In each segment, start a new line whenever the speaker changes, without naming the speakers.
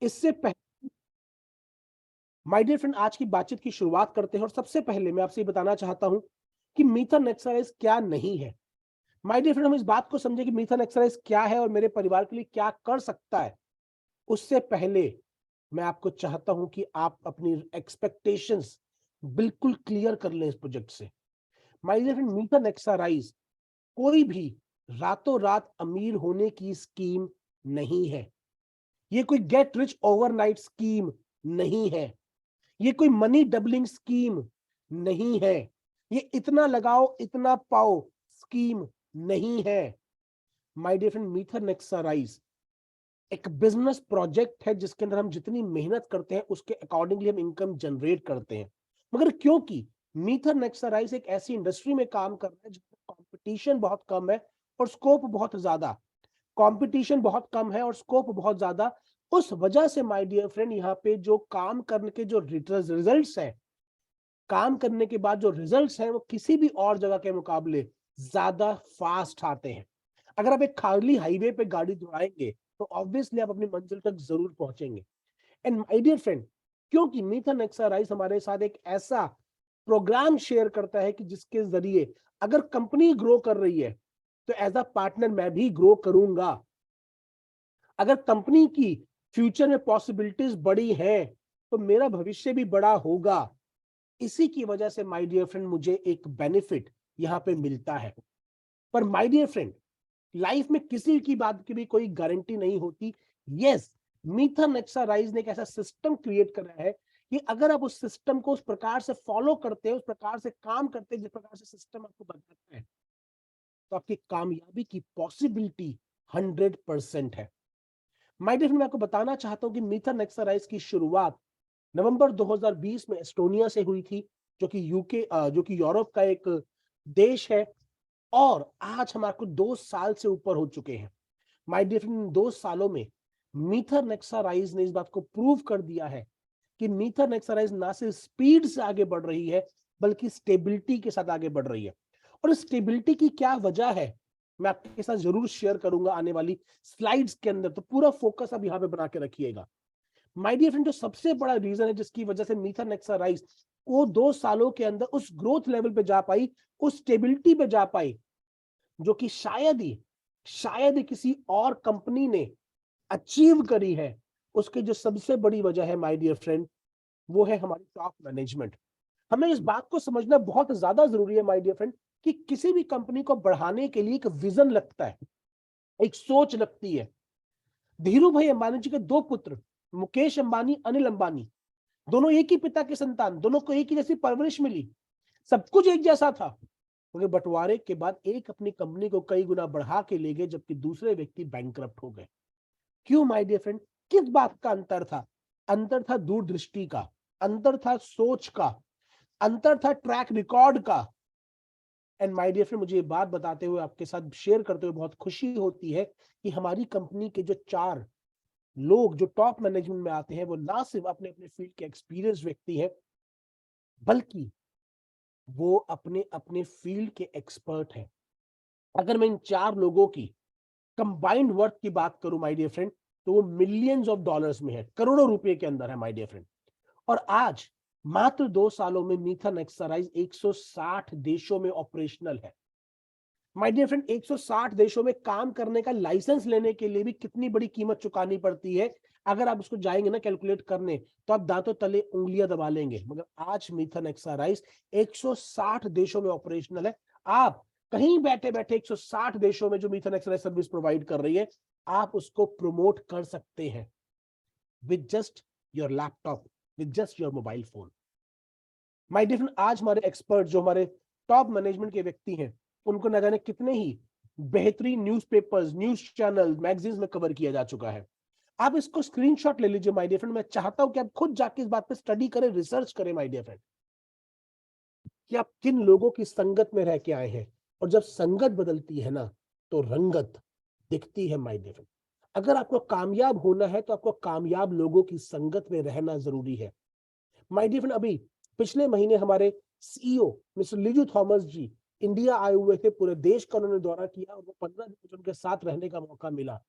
इससे पहले my dear friend आज की बातचीत की शुरुआत करते हैं और सबसे पहले मैं आपसे ये बताना चाहता हूं कि मीथन एक्सरसाइज क्या नहीं है। माय डियर फ्रेंड हम इस बात को समझे कि मीथन एक्सरसाइज क्या है और मेरे परिवार के लिए क्या कर सकता है। उससे पहले मैं आपको चाहता हूं कि आप अपनी एक्सपेक्टेशंस बिल्कुल क्लियर कर लें इस प्रोजेक्ट से। माय डियर फ्रेंड मीथन एक्सरसाइज कोई भी रातों रात अमीर होने की स्कीम नहीं है। ये कोई गेट रिच ओवरनाइट स्कीम नहीं है। ये कोई मनी डबलिंग स्कीम नहीं है। ये इतना लगाओ इतना पाओ स्कीम नहीं है। माय डियर फ्रेंड मीथन एक्सरसाइज एक बिजनेस प्रोजेक्ट है जिसके अंदर हम जितनी मेहनत करते हैं उसके अकॉर्डिंगली हम इनकम जनरेट करते हैं। मगर क्योंकि मीथन एक्सरसाइज एक ऐसी इंडस्ट्री में काम कर रहा है जिसमें कंपटीशन बहुत कम है और स्कोप बहुत ज्यादा, कंपटीशन बहुत कम है और स्कोप बहुत ज्यादा, उस वजह से माय डियर फ्रेंड यहाँ पे जो काम करने के जो रिजल्ट्स हैं, काम करने के बाद जो रिजल्ट्स हैं वो किसी भी और जगह के मुकाबले ज्यादा फास्ट आते हैं। अगर आप एक खाली हाईवे पे गाड़ी दौड़ाएंगे तो ऑब्वियसली आप अपनी मंजिल तक जरूर पहुंचेंगे। एंड माय डियर फ्रेंड क्योंकि मीथन एक्सरसाइज हमारे साथ एक ऐसा प्रोग्राम शेयर करता है कि जिसके जरिए अगर कंपनी ग्रो कर रही है तो एज अ पार्टनर मैं भी ग्रो करूंगा। अगर कंपनी की फ्यूचर में पॉसिबिलिटीज बड़ी हैं तो मेरा भविष्य भी बड़ा होगा। इसी की वजह से माय डियर फ्रेंड मुझे एक बेनिफिट यहां पे मिलता है। पर माय डियर फ्रेंड लाइफ में किसी की बात की भी कोई गारंटी नहीं होती। यस, मीथन एक्सरसाइज ने एक ऐसा सिस्टम क्रिएट करा है कि अगर आप उस सिस्टम को उस प्रकार से फॉलो करते हैं, उस प्रकार से काम करते हैं जिस प्रकार से सिस्टम आपको बताता है, तो आपकी कामयाबी की पॉसिबिलिटी 100% है। माय डियर फ्रेंड मैं आपको बताना चाहता हूं कि मीथन एक्सरसाइज की शुरुआत नवंबर 2020 में एस्टोनिया से हुई थी, जो कि यूके जो कि यूरोप का एक देश है। और आज हमारे को 2 साल से ऊपर हो चुके हैं। माय डियर फ्रेंड 2 सालों में मीथन एक्सरसाइज ने इस बात को प्रूव कर दिया है कि मीथन एक्सरसाइज ना सिर्फ स्पीड से आगे बढ़ रही है बल्कि स्टेबिलिटी के साथ आगे बढ़ रही है। और स्टेबिलिटी की क्या वजह है मैं आपके साथ जरूर शेयर करूंगा आने वाली स्लाइड्स के अंदर, तो पूरा फोकस आप यहां पे बना के रखिएगा। माय डियर फ्रेंड जो सबसे बड़ा रीजन है जिसकी वजह से मीथन एक्सरसाइज वो 2 सालों के अंदर उस ग्रोथ लेवल पे जा पाई, उस स्टेबिलिटी पे जा पाई, जो कि शायद ही किसी और कंपनी ने अचीव करी है। उसकी जो सबसे बड़ी वजह है माय डियर फ्रेंड वो है हमारी टॉप मैनेजमेंट। हमें इस बात को समझना बहुत ज्यादा जरूरी है माय डियर फ्रेंड कि किसी भी कंपनी को बढ़ाने के लिए एक विजन लगता है, एक सोच लगती है। धीरू भाई अंबानी जी के 2 पुत्र मुकेश अंबानी, अनिल अंबानी, दोनों एक ही पिता के संतान, दोनों को एक ही जैसी परवरिश मिली, सब कुछ एक जैसा था, मगर बंटवारे के बाद एक अपनी कंपनी को कई गुना बढ़ा के ले गए जबकि दूसरे व्यक्ति बैंकरप्ट हो गए। क्यों माय डियर फ्रेंड? किस बात का अंतर था? अंतर था दूरदृष्टि का, अंतर था सोच का, अंतर था ट्रैक रिकॉर्ड का। एंड माय डियर फ्रेंड मुझे ये बात बताते हुए आपके साथ शेयर करते हुए बहुत खुशी होती है कि हमारी कंपनी के जो 4 लोग जो टॉप मैनेजमेंट में आते हैं वो ना सिर्फ अपने अपने फील्ड के एक्सपीरियंस व्यक्ति हैं बल्कि वो अपने अपने फील्ड के एक्सपर्ट हैं। अगर मैं इन 4 लोगों की कंबाइंड वर्थ की बात करूं माय डियर फ्रेंड तो वो मिलियंस ऑफ डॉलर्स में है, करोड़ों रुपए के अंदर है माय डियर फ्रेंड। और आज मात्र 2 सालों में मीथन एक्सरसाइज 160 देशों में ऑपरेशनल है। माय डियर फ्रेंड 160 देशों में काम करने का लाइसेंस लेने के लिए भी कितनी बड़ी कीमत चुकानी पड़ती है। अगर आप उसको जाएंगे ना कैलकुलेट करने तो आप दांतों तले उंगलियां दबा लेंगे। मगर आज मीथन एक्सरसाइज 160 देशों में ऑपरेशनल है। आप कहीं बैठे बैठे 160 देशों में जो मीथन एक्सरसाइज सर्विस प्रोवाइड कर रही है आप उसको प्रमोट कर सकते हैं with just your laptop, with just your mobile phone. My dear आज हमारे एक्सपर्ट जो हमारे टॉप मैनेजमेंट के व्यक्ति हैं उनको न जाने कितने ही बेहतरीन न्यूज़पेपर्स, न्यूज चैनल, मैगजीन्स में कवर किया जा चुका है। आप इसको स्क्रीनशॉट ले लीजिए माय डियर फ्रेंड। मैं चाहता हूं कि आप खुद जाके इस बात पे स्टडी करें, रिसर्च करें माय डियर फ्रेंड कि आप किन लोगों की संगत में रह के आए हैं। और जब संगत बदलती है ना तो रंगत दिखती है माय डियर फ्रेंड। अगर आपको कामयाब होना है तो आपको कामयाब लोगों की संगत में रहना जरूरी है। माय डियर फ्रेंड अभी पिछले महीने हमारे सीईओ मिस्टर लिजू थॉमस जी इंडिया आए हुए थे। पूरे देश का उन्होंने दौरा किया और वो 15 दिन मुझे उनके साथ रहने का मौका मिला।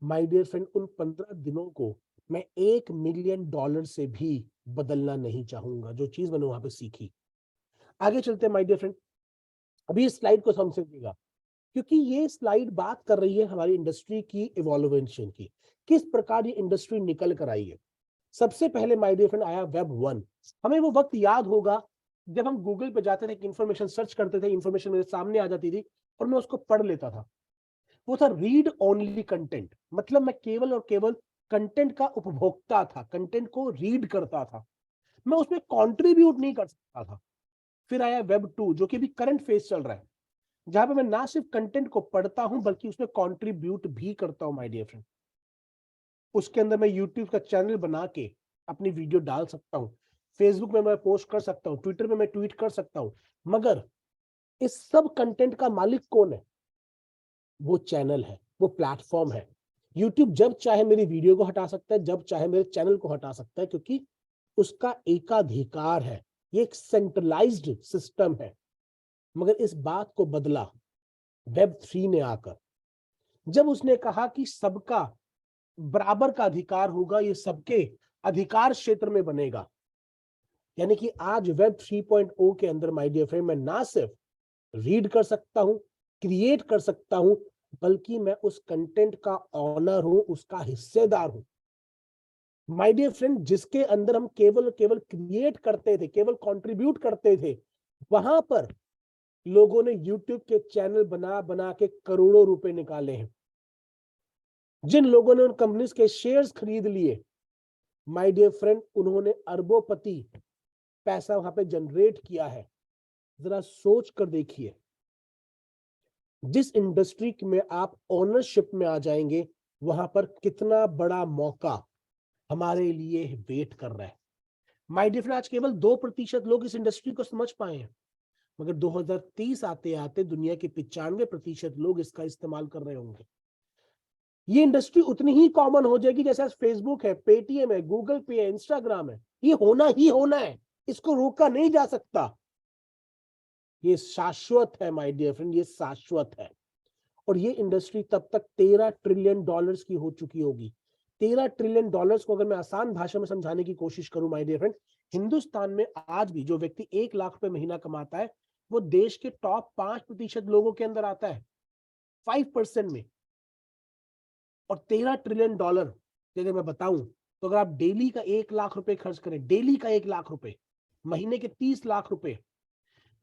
माय डियर फ्रेंड उन 15 दिनों को मैं $1 मिलियन से भी बदलना नहीं चाहूंगा, जो चीज मैंने वहां पे सीखी। आगे चलते हैं माय डियर फ्रेंड, अभी इस स्लाइड को समझिएगा, क्योंकि ये स्लाइड बात कर रही है हमारी इंडस्ट्री की इवोल्यूशन की, किस प्रकार ये इंडस्ट्री निकल कर आई है। सबसे पहले माय डियर फ्रेंड आया वेब 1। हमें वो वक्त याद होगा जब हम गूगल पे जाते थे, इंफॉर्मेशन सर्च करते थे, इंफॉर्मेशन मेरे सामने आ जाती थी और मैं उसको पढ़ लेता था। वो था रीड ओनली कंटेंट, मतलब मैं केवल और केवल कंटेंट का उपभोक्ता था, कंटेंट को रीड करता था, मैं उसमें कंट्रीब्यूट नहीं कर सकता था। फिर आया वेब 2, जो कि अभी करंट फेज चल रहा है, जहां पे मैं ना सिर्फ कंटेंट को पढ़ता हूं बल्कि उसमें कंट्रीब्यूट भी करता हूं माय डियर फ्रेंड। उसके अंदर मैं यूट्यूब का चैनल बना के अपनी वीडियो डाल सकता हूं, फेसबुक में मैं पोस्ट कर सकता हूं, ट्विटर में मैं ट्वीट कर सकता हूं, मगर इस सब कंटेंट का मालिक कौन है? वो चैनल है, वो प्लेटफॉर्म है। यूट्यूब जब चाहे मेरी वीडियो को हटा सकता है, जब चाहे मेरे चैनल को हटा सकता है, क्योंकि उसका एकाधिकार है। ये एक सेंट्रलाइज्ड सिस्टम है। मगर इस बात को बदला वेब 3 ने आकर, जब उसने कहा कि सबका बराबर का अधिकार होगा, ये सबके अधिकार क्षेत्र में बनेगा। यानी कि आज वेब 3.0 के अंदर माय डियर फ्रेंड, मैं ना सिर्फ रीड कर सकता हूं, क्रिएट कर सकता हूं, बल्कि मैं उस कंटेंट का ऑनर हूं, उसका हिस्सेदार हूं। माय डियर फ्रेंड, जिसके अंदर हम केवल केवल क्रिएट करते थे, केवल कंट्रीब्यूट करते थे, वहां पर लोगों ने यूट्यूब के चैनल बना बना के करोड़ों रुपए निकाले हैं। जिन लोगों ने उन कंपनीज के शेयर्स खरीद लिए, माय डियर फ्रेंड, उन्होंने अरबोंपति पैसा वहां पे जनरेट किया है। जरा सोच कर देखिए, जिस इंडस्ट्री में आप ओनरशिप में आ जाएंगे, वहां पर कितना बड़ा मौका हमारे लिए वेट कर रहा है। माय डियर फ्रेंड, आज केवल 2% लोग इस इंडस्ट्री को समझ पाए हैं, मगर 2030 आते आते दुनिया के 95% लोग इसका इस्तेमाल कर रहे होंगे। ये इंडस्ट्री उतनी ही कॉमन हो जाएगी जैसे फेसबुक है, पेटीएम है, गूगल पे है, इंस्टाग्राम है। ये होना ही होना है, इसको रोका नहीं जा सकता। ये शाश्वत है माय डियर फ्रेंड, ये शाश्वत है। और ये इंडस्ट्री तब तक $13 ट्रिलियन की हो चुकी होगी। $13 ट्रिलियन को अगर मैं आसान भाषा में समझाने की कोशिश करूं माय डियर फ्रेंड, हिंदुस्तान में आज भी जो व्यक्ति 1 लाख रुपए महीना कमाता है, वो देश के टॉप 5% लोगों के अंदर आता है, 5% में। और $13 ट्रिलियन अगर मैं बताऊं, तो अगर आप डेली का 1 लाख रुपए खर्च करें, डेली का 1 लाख रुपए, महीने के 30 लाख रुपए,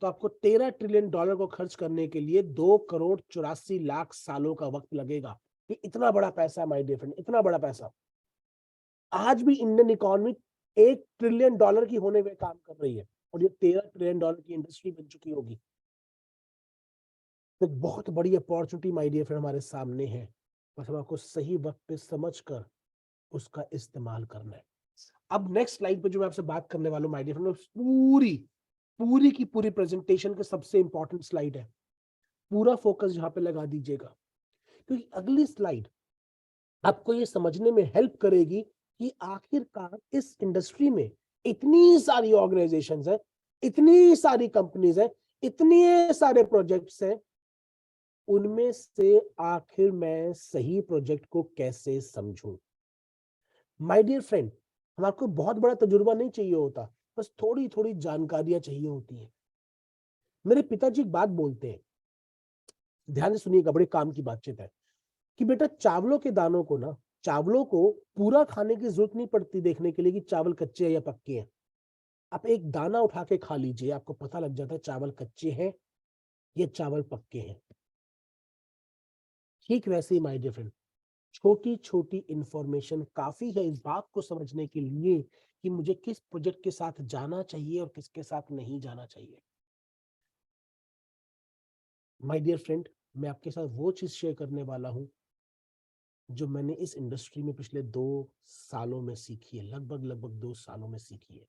तो आपको $13 ट्रिलियन को खर्च करने के लिए 2 करोड़ 84 लाख सालों का वक्त लगेगा। ये इतना बड़ा पैसा है माय डियर फ्रेंड, इतना बड़ा पैसा। आज भी इंडियन इकोनॉमी $1 ट्रिलियन की होने में काम कर रही है, और ये $13 ट्रिलियन की इंडस्ट्री बन चुकी होगी। तो एक बहुत बड़ी अपॉर्चुनिटी माय डियर फ्रेंड हमारे सामने है, बस हम आपको सही वक्त पे समझ कर उसका इस्तेमाल करना है। अब नेक्स्ट स्लाइड पे जो मैं आपसे बात करने वाला हूं माय डियर फ्रेंड, पूरी पूरी की पूरी प्रेजेंटेशन का सबसे इंपॉर्टेंट स्लाइड है। पूरा फोकस यहां पे लगा दीजिएगा, क्योंकि अगली स्लाइड आपको ये समझने में हेल्प करेगी कि आखिरकार इस इंडस्ट्री में इतनी सारी ऑर्गेनाइजेशंस हैं, इतनी सारी कंपनीज हैं, इतने सारे प्रोजेक्ट्स हैं, उनमें से आखिर मैं सही प्रोजेक्ट को कैसे समझूं। माय डियर फ्रेंड, हमारे बहुत बड़ा तजुर्बा नहीं चाहिए होता, बस थोड़ी थोड़ी जानकारियां चाहिए होती हैं। मेरे पिताजी एक बात बोलते हैं, ध्यान से सुनिएगा, बड़े काम की बातचीत है, कि बेटा चावलों के दानों को ना, चावलों को पूरा खाने की जरूरत नहीं पड़ती देखने के लिए कि चावल कच्चे हैं या पक्के हैं। आप एक दाना उठा के खा लीजिए, आपको पता लग जाता है चावल कच्चे हैं, ये चावल पक्के हैं। ठीक वैसे ही माय डियर फ्रेंड, छोटी छोटी इंफॉर्मेशन काफी है इस बात को समझने के लिए कि मुझे किस प्रोजेक्ट के साथ जाना चाहिए और किसके साथ नहीं जाना चाहिए। माय डियर फ्रेंड, मैं आपके साथ वो चीज शेयर करने वाला हूं जो मैंने इस इंडस्ट्री में पिछले 2 सालों में सीखी है, लगभग लगभग 2 सालों में सीखी है।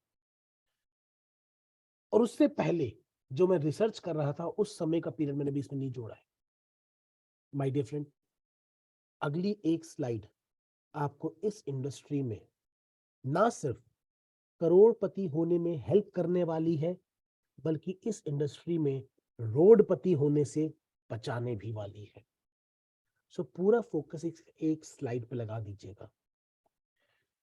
और उससे पहले जो मैं रिसर्च कर रहा था, उस समय का पीरियड मैंने भी इसमें नहीं जोड़ा है। माय डियर फ्रेंड, अगली एक स्लाइड आपको इस इंडस्ट्री में ना सिर्फ करोड़पति होने में हेल्प करने वाली है, बल्कि इस इंडस्ट्री में रोडपति होने से बचाने भी वाली है। सो पूरा फोकस एक स्लाइड पे लगा दीजिएगा।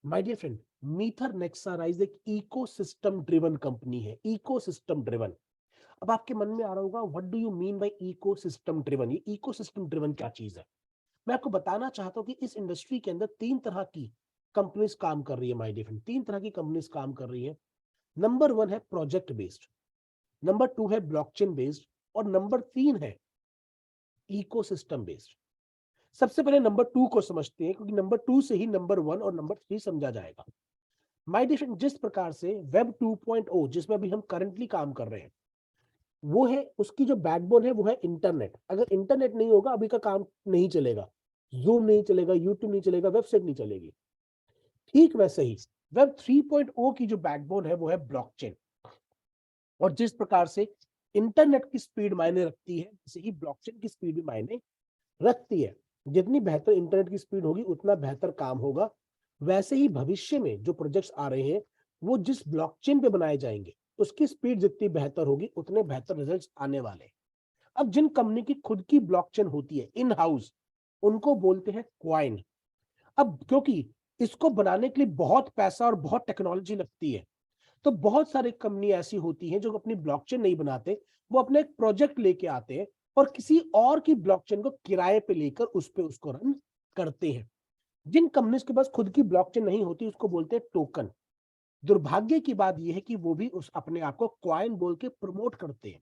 माय डियर फ्रेंड, मीथर नेक्साराइज एक इकोसिस्टम ड्रिवन कंपनी है, इकोसिस्टम ड्रिवन। अब आपके मन में आ रहा होगा, what do you mean by ecosystem driven? ये इकोसिस्टम ड्रिवन क्या चीज है? मैं आपको बताना चाहता हूं कि इस इंडस्ट्री के अंदर तीन तरह की कंपनीज काम कर रही है माय डियर फ्रेंड, तीन तरह की कंपनीज काम कर रही है। नंबर वन है प्रोजेक्ट बेस्ड, नंबर टू है ब्लॉकचेन बेस्ड, और नंबर तीन है इकोसिस्टम बेस्ड। सबसे पहले नंबर टू को समझते हैं, क्योंकि नंबर टू से ही नंबर वन और नंबर थ्री समझा जाएगा। माय डियर फ्रेंड, जिस प्रकार से वेब 2.0 जिसमें अभी हम करंटली काम कर रहे हैं, वो है, उसकी जो बैकबोन है वो है इंटरनेट। अगर इंटरनेट नहीं होगा अभी का काम नहीं चलेगा, जूम नहीं चलेगा, यूट्यूब नहीं चलेगा, वेबसाइट नहीं चलेगी। ठीक वैसे ही वेब 3.0 की जो बैकबोन है वो है ब्लॉकचेन। और जिस प्रकार से इंटरनेट की स्पीड मायने रखती है, वैसे ही ब्लॉकचेन की स्पीड भी मायने रखती है। जितनी बेहतर इंटरनेट की स्पीड होगी उतना बेहतर काम होगा। वैसे ही भविष्य में जो प्रोजेक्ट्स आ रहे हैं वो जिस ब्लॉकचेन पे बनाए जाएंगे, उसकी स्पीड जितनी बेहतर होगी उतने बेहतर रिजल्ट्स आने वाले हैं। अब जिन कंपनी की खुद की ब्लॉकचेन होती है इन हाउस, उनको बोलते हैं क्वाइन। अब क्योंकि इसको बनाने के लिए बहुत पैसा और बहुत टेक्नोलॉजी लगती है, तो बहुत सारी कंपनी ऐसी होती हैं जो अपनी ब्लॉकचेन नहीं बनाते, वो अपने एक प्रोजेक्ट लेके आते हैं और किसी और की ब्लॉकचेन को किराए पे लेकर उस पे उसको रन करते हैं। जिन कंपनीज के पास खुद की ब्लॉकचेन नहीं होती उसको बोलते हैं टोकन। दुर्भाग्य की बात यह है कि वो भी उस अपने आप को क्वाइन बोल के प्रमोट करते हैं।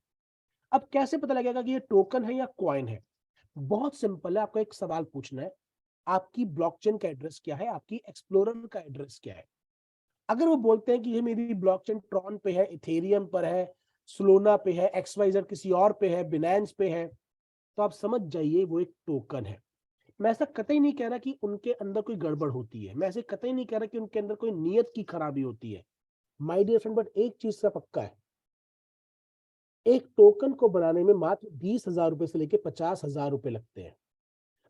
अब कैसे पता लगेगा कि ये टोकन है या क्वाइन है? बहुत सिंपल है, आपको एक सवाल पूछना है, आपकी ब्लॉकचेन का एड्रेस क्या है, आपकी एक्सप्लोरर का एड्रेस क्या है? अगर वो बोलते हैं कि ये मेरी ब्लॉकचेन ट्रॉन पे है, इथेरियम पर है, सोलोना पे है, एक्सवाइजेड किसी और पे है, बिनेंस पे है, तो आप समझ जाइए वो एक टोकन है। मैं ऐसा कतई नहीं कह रहा कि उनके अंदर कोई गड़बड़ होती है, मैं ऐसे कतई नहीं कह रहा कि उनके अंदर कोई नियत की खराबी होती है, माय डियर फ्रेंड, बट एक चीज का पक्का है, एक टोकन को बनाने में मात्र 20,000 रुपए से लेकर 50,000 रुपए लगते हैं।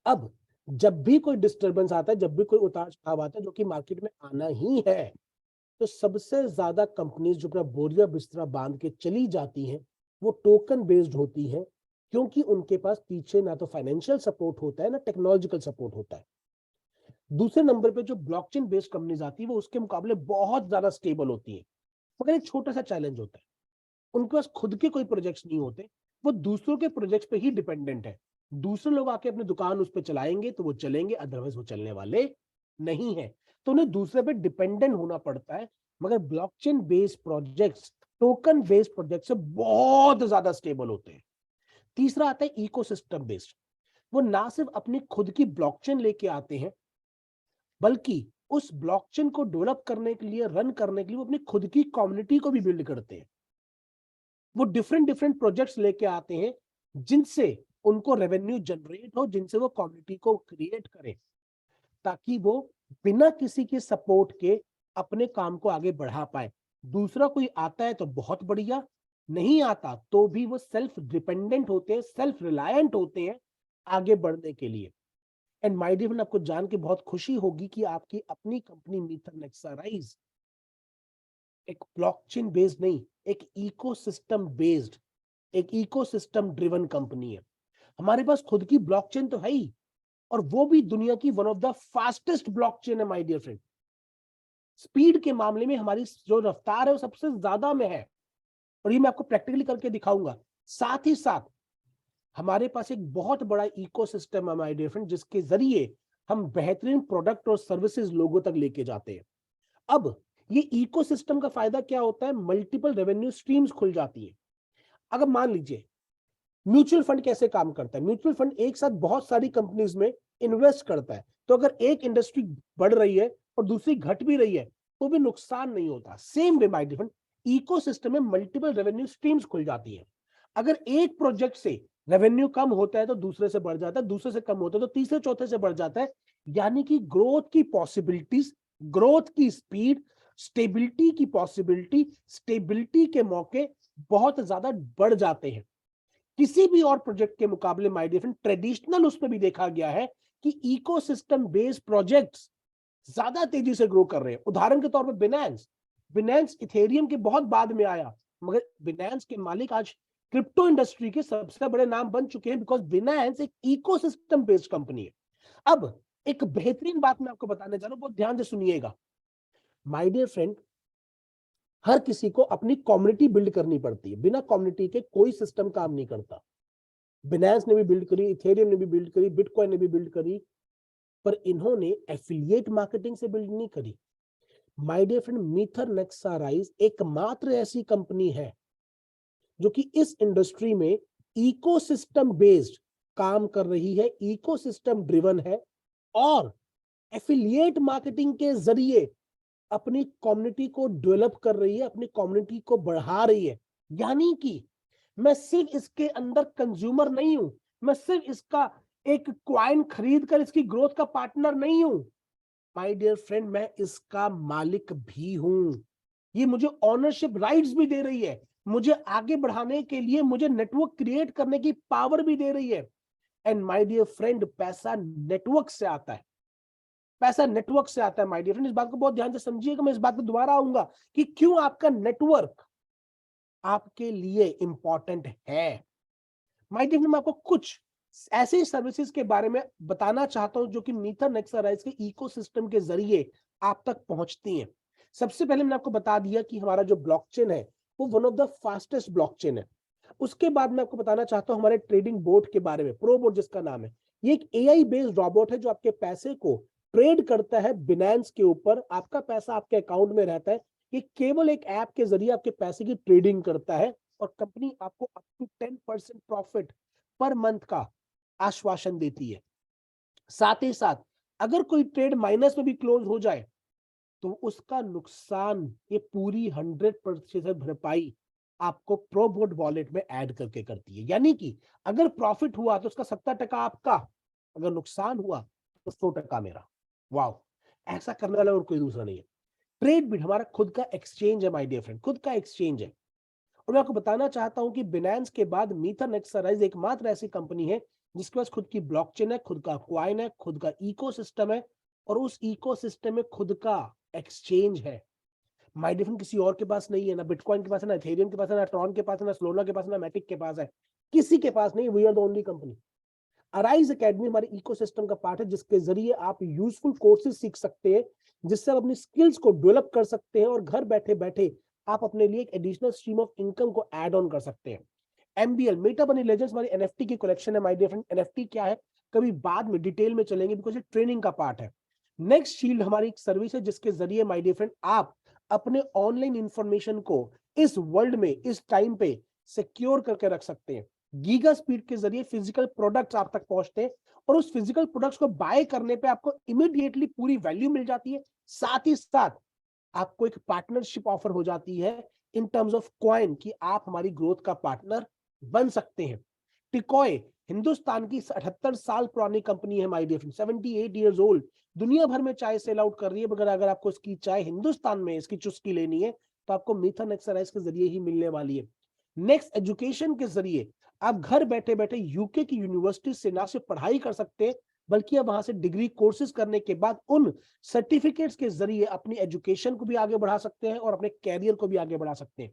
अब जब भी कोई डिस्टर्बेंस आता है, जब भी कोई उतार चढ़ाव आता है, जो कि मार्केट में आना ही है, तो सबसे ज्यादा कंपनीज जो अपना बोरिया बिस्तरा बांध के चली जाती हैं वो टोकन बेस्ड होती हैं, क्योंकि उनके पास पीछे ना तो फाइनेंशियल सपोर्ट होता है ना टेक्नोलॉजिकल सपोर्ट होता है। दूसरे नंबर पे जो ब्लॉकचेन बेस्ड कंपनीज आती है वो उसके मुकाबले बहुत ज्यादा स्टेबल होती है, मगर एक छोटा सा चैलेंज होता है, उनके पास खुद के कोई प्रोजेक्ट्स नहीं होते, वो दूसरों के प्रोजेक्ट्स पे ही डिपेंडेंट है। दूसरे लोग आके अपनी दुकान उस पर चलाएंगे तो वो चलेंगे, अदरवाइज वो चलने वाले नहीं है, तो उन्हें दूसरे पे डिपेंडेंट होना पड़ता है। मगर blockchain based projects token based project से बहुत ज्यादा स्टेबल होते हैं। तीसरा आता है इकोसिस्टम बेस्ड। वो ना सिर्फ अपनी खुद की ब्लॉकचेन लेके आते हैं, बल्कि उस ब्लॉकचेन को डेवलप करने के लिए, रन करने के लिए वो अपनी खुद की कम्युनिटी को भी बिल्ड करते हैं। वो डिफरेंट डिफरेंट प्रोजेक्ट्स लेके आते हैं जिनसे उनको रेवेन्यू जनरेट हो, जिनसे वो कम्युनिटी को क्रिएट करें, ताकि वो बिना किसी के सपोर्ट के अपने काम को आगे बढ़ा पाए। दूसरा कोई आता है तो बहुत बढ़िया, नहीं आता तो भी वो सेल्फ डिपेंडेंट होते हैं, सेल्फ रिलायंट होते हैं आगे बढ़ने के लिए। एंड माय डियर फ्रेंड, आपको जान के बहुत खुशी होगी कि आपकी अपनी कंपनी मीथर नेक्साराइज एक ब्लॉकचेन बेस्ड नहीं, एक इकोसिस्टम बेस्ड, एक इकोसिस्टम ड्रिवन कंपनी है। हमारे पास खुद की ब्लॉकचेन तो है ही, और वो भी दुनिया की one of the fastest blockchain है माय डियर फ्रेंड। स्पीड के मामले में हमारी जो रफ्तार है वो सबसे ज्यादा में है, और ये मैं आपको प्रैक्टिकली करके दिखाऊंगा। साथ ही साथ हमारे पास एक बहुत बड़ा इकोसिस्टम है माय डियर फ्रेंड, जिसके जरिए हम बेहतरीन प्रोडक्ट और सर्विसेज लोगों तक लेके जाते हैं। अब ये इकोसिस्टम का फायदा क्या होता है? मल्टीपल रेवेन्यू स्ट्रीम्स खुल जाती है। अगर मान लीजिए, म्यूचुअल फंड कैसे काम करता है? म्यूचुअल फंड एक साथ बहुत सारी कंपनीज में इन्वेस्ट करता है, तो अगर एक इंडस्ट्री बढ़ रही है और दूसरी घट भी रही है तो भी नुकसान नहीं होता। Same way my different ecosystem में मल्टीपल रेवेन्यू स्ट्रीम्स खुल जाती है। अगर एक प्रोजेक्ट से रेवेन्यू कम होता है तो दूसरे से बढ़ जाता है, दूसरे से कम होता है तो तीसरे चौथे से बढ़ जाता है। यानी कि ग्रोथ की पॉसिबिलिटीज, ग्रोथ की स्पीड, स्टेबिलिटी की पॉसिबिलिटी, स्टेबिलिटी के मौके बहुत ज्यादा बढ़ जाते हैं। किसी भी और प्रोजेक्ट के मुकाबले माय डियर फ्रेंड ट्रेडिशनल उसमें भी देखा गया है कि इकोसिस्टम बेस्ड प्रोजेक्ट्स ज्यादा तेजी से ग्रो कर रहे हैं। उदाहरण के तौर पर बिनेंस, बिनेंस इथेरियम के बहुत बाद में आया, मगर बिनेंस के मालिक आज क्रिप्टो इंडस्ट्री के सबसे बड़े नाम बन चुके हैं, बिकॉज बिनेंस एक इकोसिस्टम बेस्ड कंपनी है। अब एक बेहतरीन बात मैं आपको बताने जा रहा हूं, बहुत ध्यान से सुनिएगा। माय डियर फ्रेंड, हर किसी को अपनी कम्युनिटी बिल्ड करनी पड़ती है। बिना कम्युनिटी के कोई सिस्टम काम नहीं करता। बिनेंस ने भी बिल्ड करी, इथेरियम ने भी बिल्ड करी, बिटकॉइन ने भी बिल्ड करी, पर इन्होंने एफिलिएट मार्केटिंग से बिल्ड नहीं करी। माय डियर फ्रेंड, मीथरनेक्साराइज एकमात्र ऐसी कंपनी है जो कि इस इंडस्ट्री में इकोसिस्टम बेस्ड काम कर रही है, इकोसिस्टम ड्रिवन है और एफिलिएट मार्केटिंग के जरिए अपनी कम्युनिटी को डेवलप कर रही है, अपनी कम्युनिटी को बढ़ा रही है। यानी कि मैं सिर्फ इसके अंदर कंज्यूमर नहीं हूं, मैं सिर्फ इसका एक क्वाइन खरीद कर इसकी ग्रोथ का पार्टनर नहीं हूं। माय डियर फ्रेंड, मैं इसका मालिक भी हूं। ये मुझे ऑनरशिप राइट्स भी दे रही है, मुझे आगे बढ़ाने के लिए मुझे नेटवर्क क्रिएट करने की पावर भी दे रही है। एंड माय डियर फ्रेंड, पैसा नेटवर्क से आता है, पैसा नेटवर्क से आता है। माय डियर फ्रेंड, इस बात को बहुत ध्यान से समझिएगा, मैं इस बात पर दोबारा आऊंगा कि क्यों आपका नेटवर्क आपके लिए इंपॉर्टेंट है। माय डियर फ्रेंड, मैं आपको कुछ ऐसे सर्विसेज के बारे में बताना चाहता हूं जो कि मीथरनेक्साराइज के इकोसिस्टम के जरिए आप तक पहुंचती हैं। सबसे पहले मैंने आपको बता दिया कि हमारा जो ब्लॉकचेन है वो one of the fastest blockchain है। उसके बाद मैं आपको बताना चाहता हूं हमारे ट्रेडिंग बोर्ड के बारे में, प्रोबोट जिसका नाम है। ये एक एआई बेस्ड रोबोट है जो आपके पैसे को ट्रेड करता है बिनेंस के ऊपर। आपका पैसा आपके अकाउंट में रहता है, ये केवल एक ऐप के जरिए आपके पैसे की ट्रेडिंग करता है और कंपनी आपको up to 10% profit per month का आश्वासन देती है। साथ ही साथ अगर कोई ट्रेड माइनस में भी क्लोज हो जाए तो उसका नुकसान ये पूरी 100% भरपाई आपको प्रोबोट वॉलेट में ऐड करके करती है। यानी कि अगर प्रॉफिट हुआ तो उसका 70% आपका, अगर नुकसान हुआ तो 100% मेरा। वाह, ऐसा करने वाला और कोई दूसरा नहीं है। ट्रेडबिट हमारा खुद का एक्सचेंज है माय डियर फ्रेंड, खुद का एक्सचेंज है। और मैं आपको बताना चाहता हूं कि बिनेंस के बाद मीथरनेक्साराइज एकमात्र ऐसी कंपनी है जिसके पास खुद की ब्लॉकचेन है, खुद का क्वाइन है, खुद का इकोसिस्टम है और उस इकोसिस्टम में खुद का एक्सचेंज है। माय डिफरेंट किसी और के पास नहीं है, ना बिटकॉइन के पास है, ना इथेरियम के पास है, ना ट्रॉन के पास है, ना सोलोना के पास है, ना मैटिक के पास है, किसी के पास नहीं। We are the only company. Arise academy हमारे इकोसिस्टम का पार्ट है जिसके जरिए आप यूजफुल कोर्सेज सीख सकते हैं, जिससे आप अपनी स्किल्स को डेवलप कर सकते हैं और घर बैठे बैठे आप अपने लिए एक एडिशनल स्ट्रीम ऑफ इनकम को ऐड ऑन कर सकते हैं। एमबीएल मेटा बनी लेजेंड्स हमारी एनएफटी की कलेक्शन है माय डियर फ्रेंड। एनएफटी क्या है कभी बाद में डिटेल में चलेंगे बिकॉज ये ट्रेनिंग का पार्ट है। नेक्स्ट शील्ड हमारी एक सर्विस है जिसके जरिए माय डियर फ्रेंड आप अपने ऑनलाइन इंफॉर्मेशन को इस वर्ल्ड में इस टाइम पे सिक्योर करके रख सकते हैं। गीगा स्पीड के जरिए फिजिकल प्रोडक्ट्स आप तक पहुंचते हैं और उस फिजिकल प्रोडक्ट्स को बाय करने पे आपको इमीडिएटली पूरी वैल्यू मिल जाती है। साथ ही साथ आपको एक पार्टनरशिप ऑफर हो जाती है इन टर्म्स ऑफ कॉइन कि आप हमारी ग्रोथ का पार्टनर बन सकते हैं। टिकॉय हिंदुस्तान की 78 साल पुरानी कंपनी है my dear friend, 78 years old. दुनिया भर में चाय सेल आउट कर रही है, मगर अगर आपको इसकी चाय हिंदुस्तान में इसकी चुस्की लेनी है तो आपको मीथरनेक्साराइज के जरिए ही मिलने वाली है। नेक्स्ट एजुकेशन के जरिए आप घर बैठे बैठे यूके की यूनिवर्सिटी से ना सिर्फ पढ़ाई कर सकते हैं बल्कि आप वहां से डिग्री कोर्सेज करने के बाद उन सर्टिफिकेट्स के जरिए अपनी एजुकेशन को भी आगे बढ़ा सकते हैं और अपने कैरियर को भी आगे बढ़ा सकते हैं।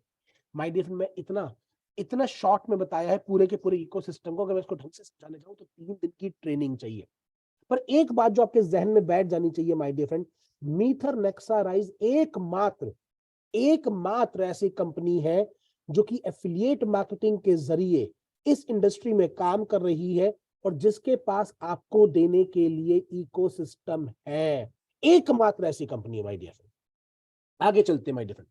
माय डियर फ्रेंड, मैं इतना इतना शॉर्ट में बताया है पूरे के पूरे इकोसिस्टम को। अगर मैं इसको ढंग से समझाने जाऊं तो 3 दिन की ट्रेनिंग चाहिए। पर एक बात जो आपके जहन में बैठ जानी चाहिए माय डियर फ्रेंड, मीथरनेक्साराइज एकमात्र ऐसी कंपनी है जो कि एफिलिएट मार्केटिंग के जरिए इस इंडस्ट्री में काम कर रही है और जिसके पास आपको देने के लिए इकोसिस्टम है। एकमात्र ऐसी कंपनी है माय डियर फ्रेंड। आगे चलते हैं my dear friend.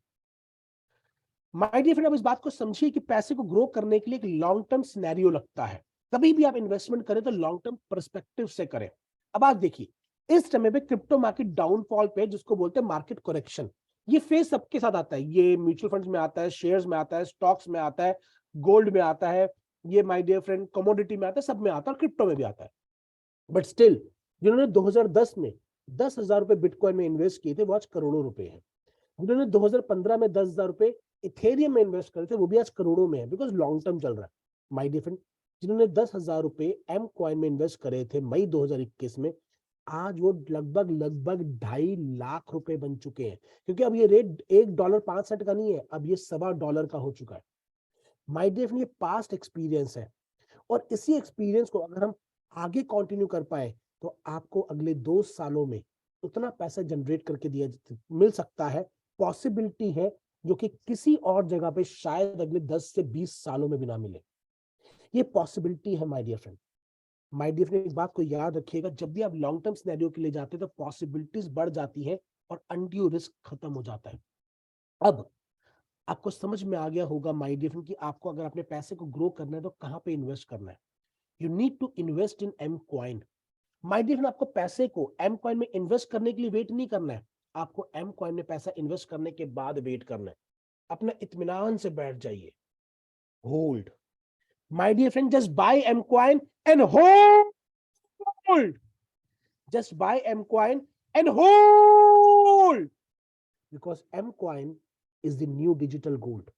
My dear friend, अब इस बात को समझिए कि पैसे को ग्रो करने के लिए एक लॉन्ग टर्म सिनेरियो लगता है। कभी भी आप इन्वेस्टमेंट करें तो लॉन्ग टर्म पर्सपेक्टिव से करें। अब आप देखिए इस समय पे क्रिप्टो मार्केट डाउनफॉल पे, जिसको बोलते हैं मार्केट करेक्शन, ये फेज सबके साथ आता है। ये म्यूचुअल फंड्स में आता है, शेयर्स में आता है, स्टॉक्स में आता है, गोल्ड में आता है, ये माय डियर फ्रेंड कमोडिटी में आता है, सब में आता है और क्रिप्टो में भी आता है। बट स्टिल जिन्होंने 2010 में 10,000 रुपए बिटकॉइन में इन्वेस्ट किए थे वो आज करोड़ों रुपए हैं। जिन्होंने 2015 में 10,000 रुपए इथेरियम में इन्वेस्ट करे थे वो भी आज करोड़ों में है, बिकॉज लॉन्ग टर्म चल रहा है। माय डियर फ्रेंड, जिन्होंने 10,000 रुपए एम कॉइन में इन्वेस्ट करे थे मई 2021 में, आज वो लगभग लगभग 2.5 लाख रुपए बन चुके हैं, क्योंकि अब ये रेट $1.05 का नहीं है, अब ये $1.25 का हो चुका है। माय डियर फ्रेंड, ये पास्ट एक्सपीरियंस है और इसी एक्सपीरियंस को अगर हम आगे कंटिन्यू कर पाए तो आपको अगले 2 सालों में उतना पैसा जनरेट करके मिल सकता है, पॉसिबिलिटी है, जो कि किसी और जगह पे शायद अगले 10 से 20 सालों में भी ना मिले। ये पॉसिबिलिटी है my dear friend. My dear friend, एक बात को याद रखिएगा, जब भी आप लॉन्ग टर्म सिनेरियो के लिए जाते हैं तो पॉसिबिलिटीज बढ़ जाती है और अनड्यू रिस्क खत्म हो जाता है। अब आपको समझ में आ गया होगा माय डियर फ्रेंड कि आपको अगर अपने पैसे को ग्रो करना है तो कहां पे इन्वेस्ट करना है। You need to invest in M coin. My dear friend, आपको पैसे को एम कॉइन में इन्वेस्ट करने के लिए वेट नहीं करना है, आपको एम कॉइन में पैसा इन्वेस्ट करने के बाद वेट करना है। अपना इत्मीनान से बैठ जाइए, hold. My dear friend, just buy M coin and hold. Just buy M coin and hold, because M coin is the new digital gold.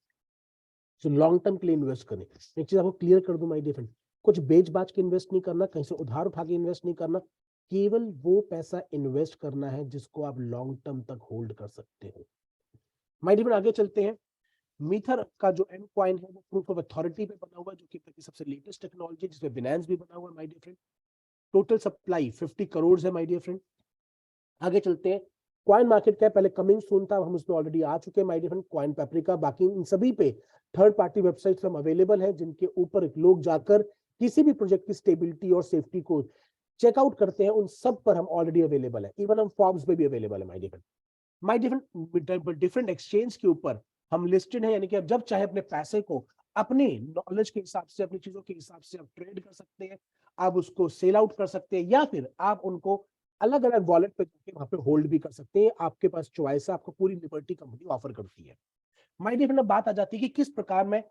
So long term के लिए इन्वेस्ट करें। एक चीज आपको क्लियर कर दूं माय डियर फ्रेंड, कुछ बेच बाच के इन्वेस्ट नहीं करना, कहीं से उधार उठा के इन्वेस्ट नहीं करना, केवल वो पैसा इन्वेस्ट करना है जिसको आप लॉन्ग टर्म तक होल्ड कर सकते हो। माय डियर फ्रेंड, आगे चलते हैं। मीथर का जो एम कॉइन है वो प्रूफ ऑफ अथॉरिटी पे बना हुआ है, जो कि सबसे लेटेस्ट टेक्नोलॉजी है, जिसमें बिनांस भी बना हुआ है my dear friend. Total supply 50 crore है माय डियर फ्रेंड। आगे चलते हैं। कॉइन मार्केट कैप पहले कमिंग सून था, हम उसमें ऑलरेडी आ चुके हैं my dear friend. Coin paprika, बाकी इन सभी पे थर्ड पार्टी वेबसाइट्स हम अवेलेबल है, जिनके ऊपर लोग जाकर किसी भी प्रोजेक्ट की स्टेबिलिटी और सेफ्टी को चेकआउट करते हैं, उन सब पर हम ऑलरेडी अवेलेबल है। इवन हम फॉर्ब्स पे भी अवेलेबल है my dear friend. My different exchange के ऊपर हम लिस्टेड है, यानी कि आप जब चाहे अपने पैसे को अपने नॉलेज के हिसाब से, अपनी चीजों के हिसाब से आप ट्रेड कर सकते हैं, आप उसको सेल आउट कर सकते हैं, या फिर आप उनको अलग अलग वॉलेट पे जाके वहां पे होल्ड भी कर सकते हैं। आपके पास चॉइस है, आपको पूरी लिबर्टी कंपनी ऑफर करती है। माय डियर फ्रेंड, बात आ जाती है कि किस प्रकार मैं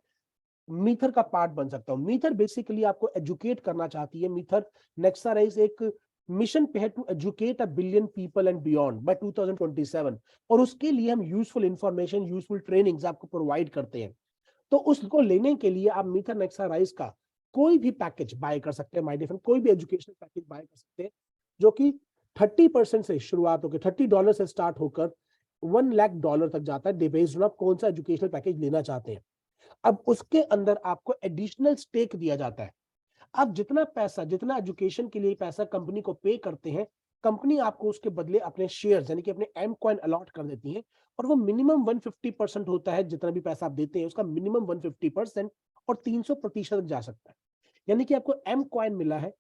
मीथर का पार्ट बन सकता हूं। मीथर बेसिकली आपको एजुकेट करना चाहती है। मीथर नेक्सा राइज एक मिशन पे है to educate a billion people and beyond by 2027, और उसके लिए हम यूजफुल इंफॉर्मेशन, यूजफुल ट्रेनिंग्स आपको प्रोवाइड करते हैं। तो उसको लेने के लिए आप मीथर नेक्सा राइज का कोई भी पैकेज बाय कर सकते हैं माय डियर फ्रेंड, कोई भी एजुकेशनल पैकेज बाय कर सकते हैं, जो कि 30% से शुरुआत होकर $30 से स्टार्ट होकर $1 लाख तक जाता है, बेस्ड ऑन आप कौन सा एजुकेशनल पैकेज लेना चाहते हैं। अब उसके अंदर आपको एडिशनल स्टेक दिया जाता है। आप जितना पैसा, जितना एजुकेशन के लिए पैसा कंपनी को पे करते हैं, कंपनी आपको उसके बदले अपने शेयर्स यानी कि अपने एम कॉइन अलॉट कर देती है, और वो मिनिमम 150% होता है। जितना भी पैसा आप देते हैं उसका मिनिमम 150%, और 300% तक जा सकता है। यानी कि आपको एम कॉइन मिला है,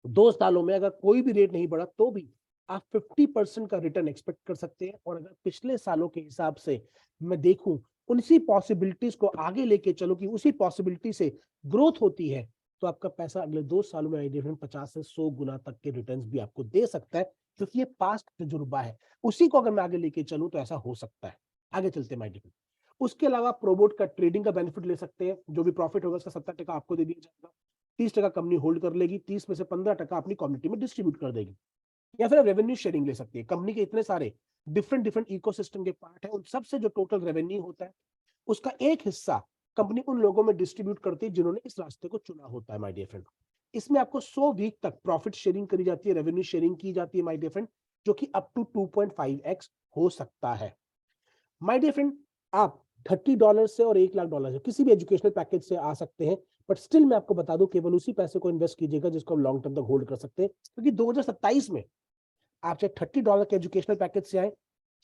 2 सालों में अगर कोई भी रेट नहीं बढ़ा तो भी आप 50% का रिटर्न एक्सपेक्ट कर सकते हैं। और अगर पिछले सालों के हिसाब से मैं देखूं, उसी पॉसिबिलिटीज को आगे लेके चलो कि उसी पॉसिबिलिटी से ग्रोथ होती है, तो आपका पैसा अगले 2 सालों में 50 से 100 गुना तक के रिटर्न्स भी आपको दे सकता है, क्योंकि ये पास्ट तजुर्बा है। उसी को अगर मैं आगे लेके चलूं तो ऐसा हो सकता है। आगे चलते माय डियर। उसके अलावा प्रोबोट का ट्रेडिंग का बेनिफिट ले सकते हैं। जो भी प्रॉफिट होगा उसका 70% आपको दे दिया जाएगा, 30% कंपनी होल्ड कर लेगी, 30 में से 15% अपनी कम्युनिटी में डिस्ट्रीब्यूट कर देगी। या फिर रेवेन्यू शेयरिंग ले सकती है। कंपनी के इतने सारे डिफरेंट डिफरेंट इकोसिस्टम के पार्ट है, उन सबसे जो टोटल रेवेन्यू होता है उसका एक हिस्सा कंपनी उन लोगों में डिस्ट्रीब्यूट करती है जिन्होंने इस रास्ते को चुना होता है माय डियर फ्रेंड। इसमें आपको 100 वीक तक प्रॉफिट शेयरिंग करी जाती है, रेवेन्यू शेयरिंग की जाती है माय डियर फ्रेंड, जो कि अप टू 2.5x हो सकता है। माय डियर फ्रेंड, आप $30 से और $1 लाख से किसी भी एजुकेशनल पैकेज से आ सकते हैं, बट स्टिल मैं आपको बता दूं, केवल उसी पैसे को इन्वेस्ट कीजिएगा जिसको आप लॉन्ग टर्म तक होल्ड कर सकते हैं। क्योंकि 2027 में आप चाहे $30 के एजुकेशनल पैकेज से आए,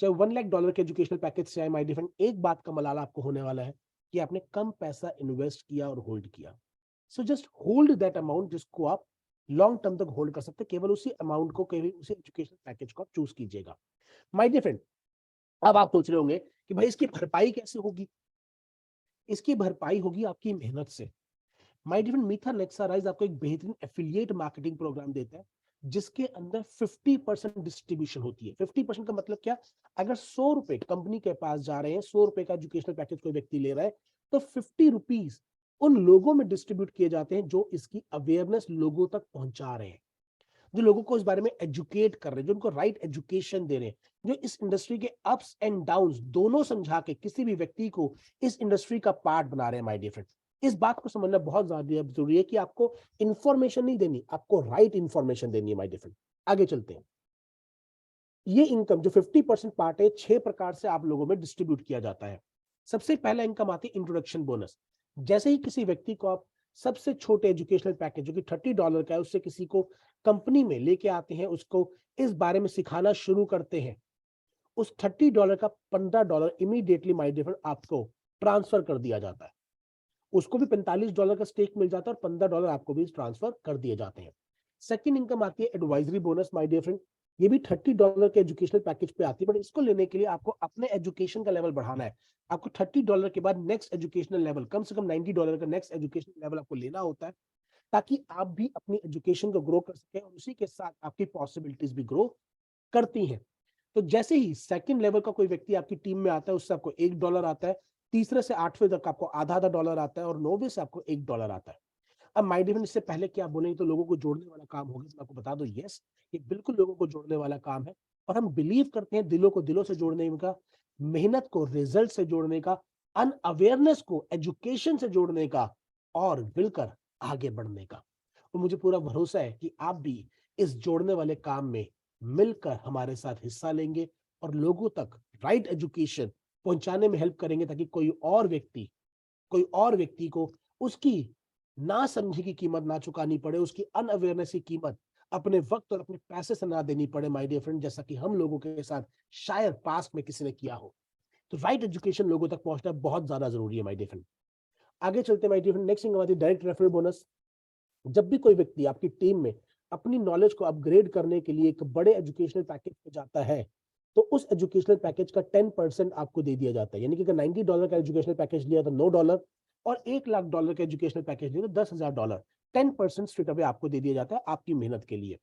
चाहे $1 लाख के एजुकेशनल पैकेज से आए, माय डियर फ्रेंड, एक बात का मलाला आपको होने वाला है कि आपने कम पैसा इन्वेस्ट किया और होल्ड किया। So just hold that amount जिसको आप लॉन्ग टर्म तक होल्ड कर सकते हैं। केवल उसी अमाउंट को, केवल उसी एजुकेशनल पैकेज को आप चूज कीजिएगा। माय डियर फ्रेंड, अब आप सोच रहे होंगे कि भाई इसकी भरपाई कैसे होगी। इसकी भरपाई होगी आपकी मेहनत से। माय डियर फ्रेंड, मीथा नेक्सा राइज आपको एक बेहतरीन एफिलिएट मार्केटिंग प्रोग्राम देता है, जिसके अंदर 50% डिस्ट्रीब्यूशन होती है। 50% का मतलब क्या? अगर 100 रुपए कंपनी के पास जा रहे हैं, 100 रुपए का एजुकेशनल पैकेज कोई व्यक्ति ले रहा है, तो 50 रुपीज उन लोगों में डिस्ट्रीब्यूट किए जाते हैं जो इसकी अवेयरनेस लोगों तक पहुंचा रहे हैं, जो लोगों को इस बारे में एजुकेट कर रहे हैं, जो उनको राइट एजुकेशन दे रहे हैं, जो इस इंडस्ट्री के अप्स एंड डाउन्स दोनों समझा के किसी भी व्यक्ति को इस इंडस्ट्री का पार्ट बना रहे हैं। माय डियर फ्रेंड, इस बात को समझना बहुत ज्यादा जरूरी है कि आपको इंफॉर्मेशन नहीं देनी, आपको राइट इंफॉर्मेशन देनी है। माय डियर फ्रेंड, आगे चलते हैं। ये इनकम जो 50% पार्ट है, 6 प्रकार से आप लोगों में डिस्ट्रीब्यूट किया जाता है। सबसे पहला इनकम आती है इंट्रोडक्शन बोनस। जैसे ही किसी व्यक्ति को आप सबसे छोटे एजुकेशनल पैकेज जो कि $30 का है, उससे किसी को कंपनी में लेके आते हैं, उसको इस बारे में सिखाना शुरू करते हैं। उस $30 का $15 इमीडिएटली माय डियर फ्रेंड आपको ट्रांसफर कर दिया जाता है। उसको भी $45 का स्टेक मिल जाता है और $15 आपको भी ट्रांसफर कर दिए जाते हैं। सेकंड इनकम आती है advisory bonus my dear friend. ये भी $30 के एजुकेशनल पैकेज पे आती है, बट इसको लेने के लिए आपको अपने एजुकेशन का लेवल बढ़ाना है। आपको $30 के बाद नेक्स्ट एजुकेशनल लेवल, कम से कम $90 का नेक्स्ट एजुकेशनल लेवल आपको लेना होता है, ताकि आप भी अपनी एजुकेशन को ग्रो कर सकें और उसी के साथ आपकी पॉसिबिलिटीज भी ग्रो करती हैं। तो जैसे ही सेकंड लेवल का कोई व्यक्ति आपकी टीम में आता है, उससे आपको $1 आता है, तीसरे से 8वें तक आपको आधा-आधा डॉलर आता है और 9वें से आपको $1 आता है। अब माय डियर फ्रेंड, इससे पहले कि आप बोलेंगे तो लोगों को जोड़ने वाला काम होगा, तो मैं आपको बता दूं, यस, ये बिल्कुल लोगों को जोड़ने वाला काम है और हम बिलीव करते हैं दिलों को दिलों से जोड़ने का, मेहनत को रिजल्ट से जोड़ने का, अनअवेयरनेस को एजुकेशन से जोड़ने का और मिलकर आगे बढ़ने का। और मुझे पूरा भरोसा है कि आप भी इस जोड़ने वाले काम में मिलकर हमारे साथ हिस्सा लेंगे और लोगों तक राइट एजुकेशन पहुंचाने में हेल्प करेंगे, ताकि कोई और व्यक्ति को उसकी ना समझी की कीमत ना चुकानी पड़े, उसकी अनअवेयरनेस की कीमत अपने वक्त और अपने पैसे से ना देनी पड़े माय डियर फ्रेंड, जैसा कि हम लोगों के साथ शायद पास्ट में किसी ने किया हो। तो राइट एजुकेशन लोगों तक पहुंचना बहुत ज्यादा जरूरी है माय डियर फ्रेंड। आगे चलते my dear friend, next thing हमारी डायरेक्ट रेफरल बोनस। जब भी कोई व्यक्ति आपकी टीम में अपनी नॉलेज को अपग्रेड करने के लिए एक बड़े एजुकेशनल पैकेज पे जाता है, तो उस एजुकेशनल पैकेज का 10% आपको दे दिया जाता है। यानी कि अगर $90 का एजुकेशनल पैकेज लिया तो $9 और $1,00,000 का एजुकेशनल पैकेज लिया तो $10,000, 10% स्ट्रेट अवे आपको दे दिया जाता है आपकी मेहनत के लिए।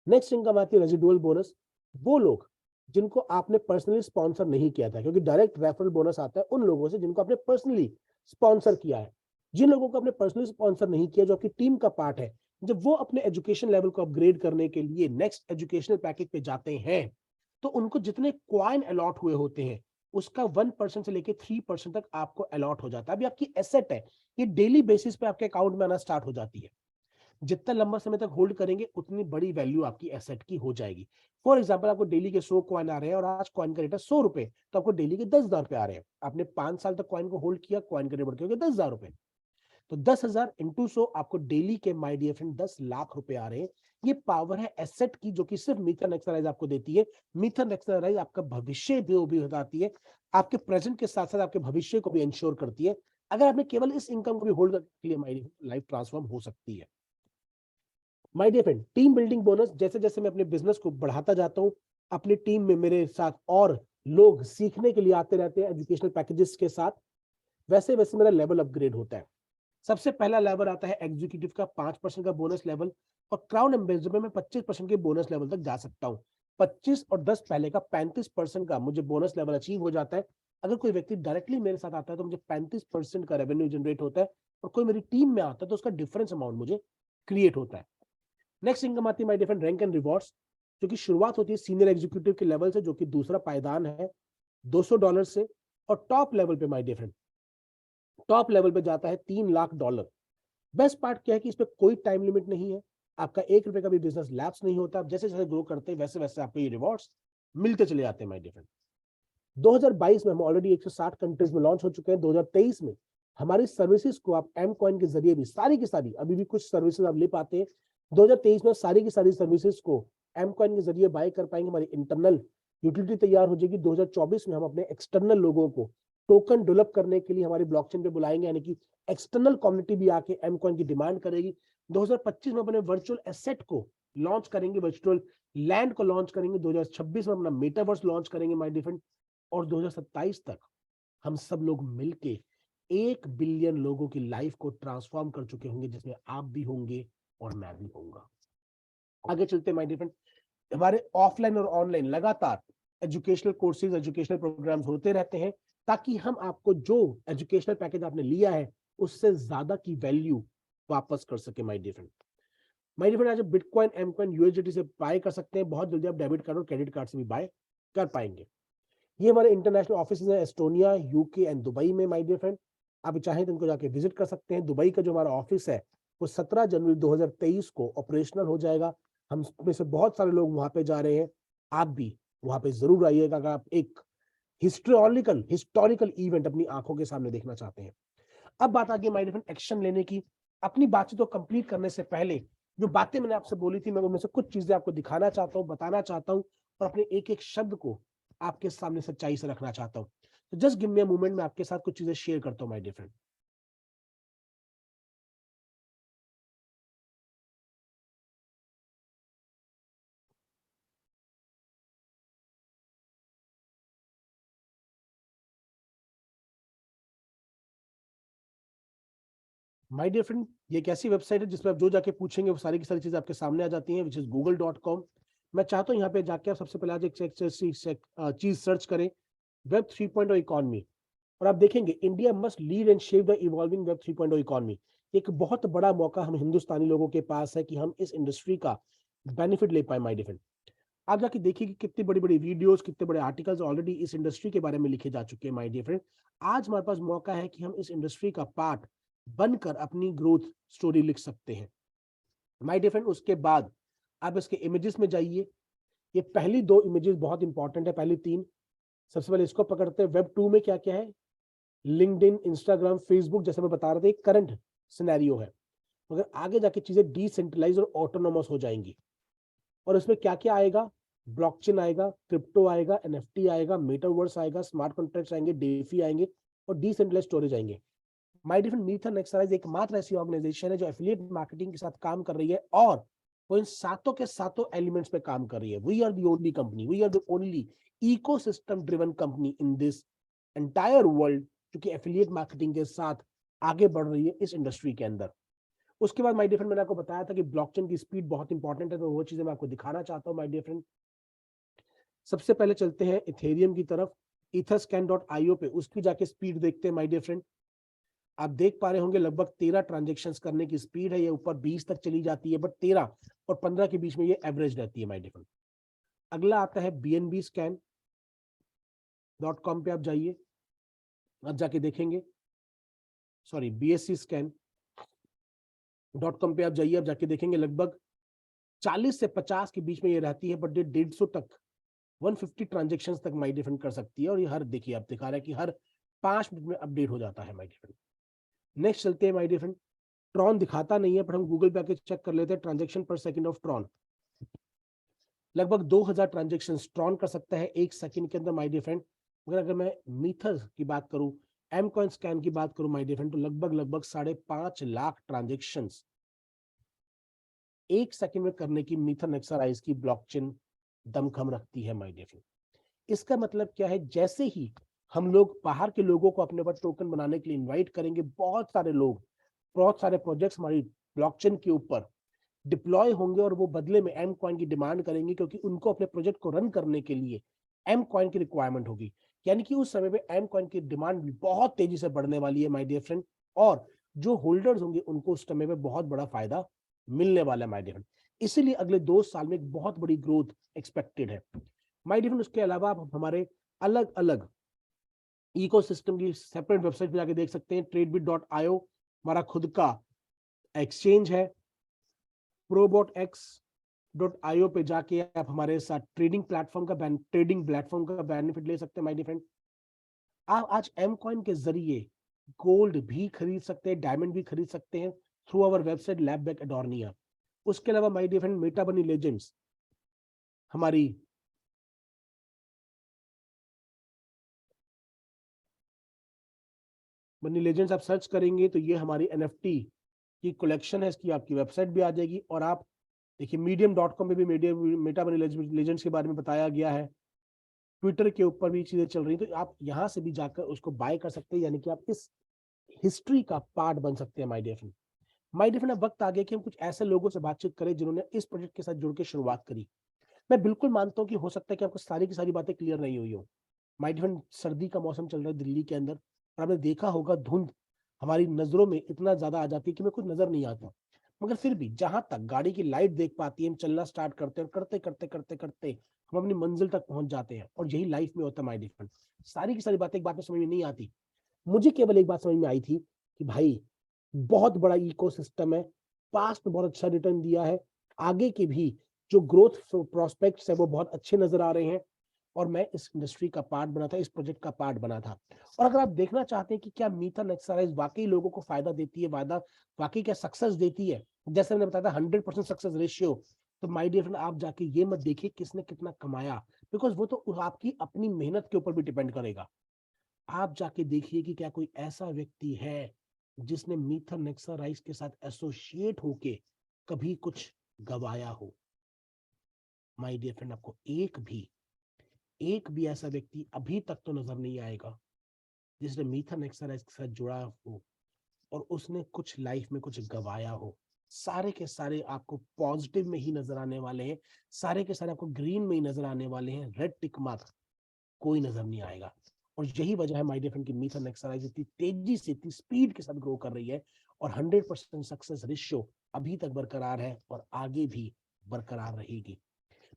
नेक्स्ट इनकम आती है रेजिडुअल बोनस। वो लोग जिनको आपने पर्सनली स्पॉन्सर नहीं किया था, क्योंकि डायरेक्ट रेफरल बोनस आता है उन लोगों से जिनको आपने पर्सनली स्पॉन्सर किया है। जिन लोगों को आपने पर्सनली स्पॉन्सर नहीं किया, जो आपकी टीम का पार्ट है, जब वो अपने एजुकेशन लेवल को अपग्रेड करने के लिए नेक्स्ट एजुकेशनल पैकेज पे जाते हैं, तो उनको जितने क्वाइन अलॉट हुए होते हैं, उसका 1% से लेके 3% तक आपको अलॉट हो जाता है। अभी आपकी एसेट है, ये डेली बेसिस पे आपके अकाउंट में आना स्टार्ट हो जाती है। जितना लंबा समय तक होल्ड करेंगे, उतनी बड़ी वैल्यू आपकी एसेट की हो जाएगी। फॉर एग्जाम्पल, आपको डेली के 100 कॉइन आ रहे हैं और आज कॉइन का रेट है ₹100, तो आपको डेली के ₹10,000 आ रहे हैं। आपने 5 साल तक कॉइन को होल्ड किया, कॉइन का रेट बढ़ के हो गया ₹10,000। तो 10,000 इंटू 100 आपको डेली के माय डियर फ्रेंड 10 लाख रुपए आ रहे हैं। ये पावर है एसेट की, जो कि सिर्फ मीथन एक्सरसाइज आपको देती है। मीथन एक्सरसाइज आपका भविष्य भी बताती है, आपके प्रेजेंट के साथ साथ आपके भविष्य को भी इंश्योर करती है। अगर आपने केवल इस इनकम को भी होल्ड करने के लिए, माय लाइफ ट्रांसफॉर्म हो सकती है। My dear friend, team building bonus. जैसे जैसे मैं अपने बिजनेस को बढ़ाता जाता हूँ, अपनी टीम में मेरे साथ और लोग सीखने के लिए आते रहते हैं एजुकेशनल पैकेजेस के साथ, वैसे वैसे मेरा लेवल अपग्रेड होता है। सबसे पहला लेवल आता है एग्जीक्यूटिव का 5% का बोनस लेवल, और क्राउन एम्बेसडर में मैं 25% के बोनस लेवल तक जा सकता हूँ। 25 और 10 पहले का 35% का मुझे बोनस लेवल अचीव हो जाता है। अगर कोई व्यक्ति डायरेक्टली मेरे साथ आता है तो मुझे 35% का रेवेन्यू जनरेट होता है, और कोई मेरी टीम में आता है तो उसका डिफरेंस अमाउंट मुझे क्रिएट होता है। नेक्स्ट इनकम आती है my different rank and rewards, जो कि शुरुआत होती है सीनियर एग्जीक्यूटिव के लेवल से, जो कि दूसरा पायदान है $200 से, और टॉप लेवल पे माय डिफरेंट टॉप लेवल पे जाता है $3,00,000। बेस्ट पार्ट क्या है कि इस पे कोई टाइम लिमिट नहीं है, आपका ₹1 का भी बिजनेस लैप्स नहीं होता। आप जैसे जैसे ग्रो करते हैं वैसे वैसे आपको ये रिवॉर्ड्स मिलते चले जाते हैं माय डिफरेंट। 2022 में हम ऑलरेडी 160 कंट्रीज में लॉन्च हो चुके हैं। 2023 में हमारी सर्विसेज को आप एम कॉइन के जरिए भी सारी की सारी, अभी भी कुछ सर्विसेज आप ले पाते हैं, 2023 में सारी की सारी सर्विसेज को एम कॉइन के जरिए बाय कर पाएंगे। हमारी इंटरनल यूटिलिटी तैयार हो जाएगी। 2024 में हम अपने एक्सटर्नल लोगों को टोकन डेवलप करने के लिए हमारी ब्लॉकचेन पे बुलाएंगे, यानी कि एक्सटर्नल कम्युनिटी भी आके एम कॉइन की डिमांड करेगी। 2025 में अपने वर्चुअल एसेट को लॉन्च करेंगे, वर्चुअल लैंड को लॉन्च करेंगे। 2026 में अपना मेटावर्स लॉन्च करेंगे माय डिफरेंट, और 2027 तक हम सब लोग मिलके 1 बिलियन लोगों की लाइफ को ट्रांसफॉर्म कर चुके होंगे, जिसमें आप भी होंगे और मैं भी होऊंगा। आगे चलते माय डिफरेंट, हमारे ऑफलाइन और ऑनलाइन लगातार एजुकेशनल कोर्सेज, एजुकेशनल प्रोग्राम्स होते रहते हैं, ताकि हम आपको जो एजुकेशनल पैकेज आपने लिया है उससे ज्यादा की वैल्यू वापस कर सके माय डिफरेंट। माय डिफरेंट, आज बिटकॉइन, एम कॉइन, यूएसडीटी से बाय कर सकते हैं। बहुत जल्दी आप डेबिट कार्ड और क्रेडिट कार्ड से भी बाय कर पाएंगे। ये हमारे इंटरनेशनल ऑफिस है एस्टोनिया, यूके एंड दुबई में माय डियर फ्रेंड। आप चाहें तो इनको जाके विजिट कर सकते हैं। दुबई का जो हमारा ऑफिस है वो 17 जनवरी 2023 को ऑपरेशनल हो जाएगा। हम में से बहुत सारे लोग वहां पे जा रहे हैं, आप भी वहां पे जरूर आइएगा अगर आप एक हिस्टोरिकल इवेंट अपनी आंखों के सामने देखना चाहते हैं। अब बात आ गई माय डियर फ्रेंड एक्शन लेने की। अपनी बातचीत को कंप्लीट करने से पहले जो बातें मैंने आपसे बोली थी, मैं उनमें से कुछ चीजें आपको दिखाना चाहता हूँ, बताना चाहता हूँ और अपने एक एक शब्द को आपके सामने सच्चाई से रखना चाहता हूँ। तो just give me a moment, मैं आपके साथ कुछ चीजें शेयर करता हूँ my dear friend. My dear friend, ये एक ऐसी वेबसाइट है जिसमें आप जो जाके पूछेंगे वो सारी की सारी चीजें आपके सामने आ जाती हैं, विच इज google.com। मैं चाहता हूँ यहाँ पे जाके आप सबसे पहले आज एक चीज सर्च करें, वेब 3.0 इकोनॉमी, और आप देखेंगे India must lead and shape the evolving web 3.0 economy. एक बहुत बड़ा मौका हम हिंदुस्तानी लोगों के पास है कि हम इस इंडस्ट्री का बेनिफिट ले पाए माय डियर फ्रेंड। आप जाके देखिए कि कितनी बड़ी बड़ी वीडियोस, कितने बड़े आर्टिकल्स ऑलरेडी इस इंडस्ट्री के बारे में लिखे जा चुके हैं माय डियर फ्रेंड। आज हमारे पास मौका है कि हम इस इंडस्ट्री का पार्ट बनकर अपनी ग्रोथ स्टोरी लिख सकते हैं माय डियर फ्रेंड। उसके बाद आप इसके इमेजेस में जाइए। ये पहली दो इमेजेस बहुत इंपॉर्टेंट है, पहली तीन। सबसे पहले इसको पकड़ते हैं। वेब 2 में क्या क्या है? लिंक्डइन, इंस्टाग्राम, फेसबुक, जैसे मैं बता रहा था, एक करंट सिनेरियो है, मगर आगे जाके चीजें डिसेंट्रलाइज और ऑटोनोमस हो जाएंगी। और इसमें क्या क्या आएगा? ब्लॉकचेन आएगा, क्रिप्टो आएगा, एनएफटी आएगा, मेटावर्स आएगा, स्मार्ट कॉन्ट्रैक्ट्स आएंगे, डेफी आएंगे और डिसेंट्रलाइज स्टोरेज आएंगे। माय डिफरेंट मीथन एक्सरसाइज एकमात्र ऐसी ऑर्गेनाइजेशन है जो एफिलिएट मार्केटिंग के साथ काम कर रही है और वो इन सातों के सातों एलिमेंट्स पे काम कर रही है। We are the only company, we are the only ecosystem driven company in this entire world जो कि एफिलिएट मार्केटिंग के साथ आगे बढ़ रही है इस इंडस्ट्री के अंदर। उसके बाद माय डियर फ्रेंड, मैंने आपको बताया था कि ब्लॉकचेन की स्पीड बहुत इंपॉर्टेंट है, तो वो चीजें मैं आपको दिखाना चाहता हूँ माय डियर फ्रेंड। सबसे पहले चलते हैं इथेरियम की तरफ, etherscan.io पे, उसकी जाके स्पीड देखते हैं माय डियर फ्रेंड। आप देख पा रहे होंगे लगभग 13 ट्रांजेक्शन करने की स्पीड है, ये ऊपर 20 तक चली जाती है, बट 13 और 15 के बीच में ये एवरेज रहती है माय डियर फ्रेंड। अगला आता है bnbscan.com पे, आप जाइए, आप जाके देखेंगे, सॉरी bscscan.com पे आप जाइए, आप जाके देखेंगे लगभग 40 से 50 के बीच में ये रहती है, बट ये 150 तक 150 ट्रांजेक्शन तक माय डिफरेंट कर सकती है। और ये हर, देखिए आप दिखा रहा है कि हर 5 मिनट में अपडेट हो जाता है माय डिफरेंट। नेक्स्ट चलते हैं माय डिफरेंट। ट्रॉन दिखाता नहीं है, पर हम गूगल पे आके चेक कर लेते हैं ट्रांजेक्शन पर सेकंड ऑफ ट्रॉन। लगभग 2000 ट्रांजेक्शन ट्रॉन कर सकता है एक सेकंड के अंदर माय डियर फ्रेंड। मगर अगर मैं मीथर की बात करूं, एम कॉइन स्कैन की बात करूं माय डियर फ्रेंड, तो लगभग 5.5 लाख ट्रांजेक्शन एक सेकंड में करने की मीथर नेक्सराइज की ब्लॉकचेन दमखम रखती है माय डियर फ्रेंड। इसका मतलब क्या है? जैसे ही हम लोग बाहर के लोगों को अपने पास टोकन बनाने के लिए इनवाइट करेंगे, बहुत सारे लोग, बहुत सारे प्रोजेक्ट्स हमारी ब्लॉकचेन के ऊपर डिप्लॉय होंगे और वो बदले में एम कॉइन की डिमांड करेंगे, क्योंकि उनको अपने प्रोजेक्ट को रन करने के लिए एम कॉइन की रिक्वायरमेंट होगी। यानी कि उस समय पे एम कॉइन की डिमांड भी बहुत तेजी से बढ़ने वाली है माय डियर फ्रेंड, और जो होल्डर्स होंगे उनको उस समय पे बहुत बड़ा फायदा मिलने वाला है माय डियर फ्रेंड। इसीलिए अगले 2 साल में एक बहुत बड़ी ग्रोथ एक्सपेक्टेड है माय डियर फ्रेंड। उसके अलावा आप हमारे अलग अलग इकोसिस्टम की सेपरेट वेबसाइट पे जाके देख सकते हैं। tradebit.io हमारा खुद का एक्सचेंज है। probotx.io पे जाके आप हमारे साथ ट्रेडिंग प्लेटफॉर्म का बेनिफिट ले सकते हैं माय डियर फ्रेंड। आप आज एम कॉइन के जरिए गोल्ड भी खरीद सकते हैं, डायमंड भी खरीद सकते हैं थ्रू अवर वेबसाइट लैबबैक एडोर्निया। उसके अलावा माय डियर फ्रेंड, मेटा बनी लेजेंड्स, हमारी बनी लेजेंड्स आप सर्च करेंगे तो ये हमारी एनएफटी की कलेक्शन है, इसकी आपकी वेबसाइट भी आ जाएगी। और आप देखिए medium.com पे भी मेटा बनी लेजेंड्स के बारे में बताया गया है। ट्विटर के ऊपर भी चीजें चल रही, तो आप यहाँ से भी जाकर उसको बाय कर सकते हैं, यानी कि आप इस हिस्ट्री का पार्ट बन सकते हैं my dear friend. My dear friend, अब वक्त आ गया कि हम कुछ ऐसे लोगों से बातचीत करें जिन्होंने इस प्रोजेक्ट के साथ जुड़ के शुरुआत करी। मैं बिल्कुल मानता हूँ कि हो सकता है कि आपको सारी की सारी बातें क्लियर नहीं हुई हो। माय डियर फ्रेंड, सर्दी का मौसम चल रहा है दिल्ली के अंदर, और आपने देखा होगा धुंध हमारी नजरों में इतना ज्यादा आ जाती है कि हमें कुछ नजर नहीं आता। मगर फिर भी जहां तक गाड़ी की लाइट देख पाती है, हम चलना स्टार्ट करते हैं, करते करते करते करते हम अपनी मंजिल तक पहुंच जाते हैं। और यही लाइफ में होता है माय डियर फ्रेंड। सारी की सारी बातें एक बात में समझ में नहीं आती। मुझे केवल एक बात समझ में आई थी कि भाई बहुत बड़ा इकोसिस्टम है, पास्ट में बहुत अच्छा रिटर्न दिया है, आगे के भी जो ग्रोथ प्रोस्पेक्ट्स है वो बहुत अच्छे नजर आ रहे हैं। और मैं इस इंडस्ट्री का पार्ट बना था, इस प्रोजेक्ट का पार्ट बना था। और अगर आप देखना चाहते हैं कि क्या मीथन एक्सरसाइज वाकई लोगों को फायदा देती है, वाकई क्या सक्सेस देती है, जैसे मैंने बताया था 100% सक्सेस रेशियो, तो माय डियर फ्रेंड आप जाके ये मत देखिए किसने कितना कमाया, बिकॉज वो तो आपकी अपनी मेहनत के ऊपर भी डिपेंड करेगा। आप जाके देखिए कि क्या कोई ऐसा व्यक्ति है जिसने मीथन एक्सरसाइज के साथ एसोसिएट होके कभी कुछ गवाया हो। माय डियर फ्रेंड आपको एक भी ऐसा व्यक्ति अभी तक तो नजर नहीं आएगा जिसने मीथन एक्सरसाइज के साथ जुड़ा हो और उसने कुछ लाइफ में कुछ गवाया हो। सारे के सारे आपको पॉजिटिव में ही नजर आने वाले हैं, सारे के सारे आपको ग्रीन में ही नजर आने वाले हैं, रेड टिक मार्क कोई नजर नहीं आएगा। और यही वजह है माय डियर फ्रेंड की मीथन एक्सरसाइज इतनी तेजी से, इतनी स्पीड के साथ ग्रो कर रही है और 100% सक्सेस रेशियो अभी तक बरकरार है और आगे भी बरकरार रहेगी।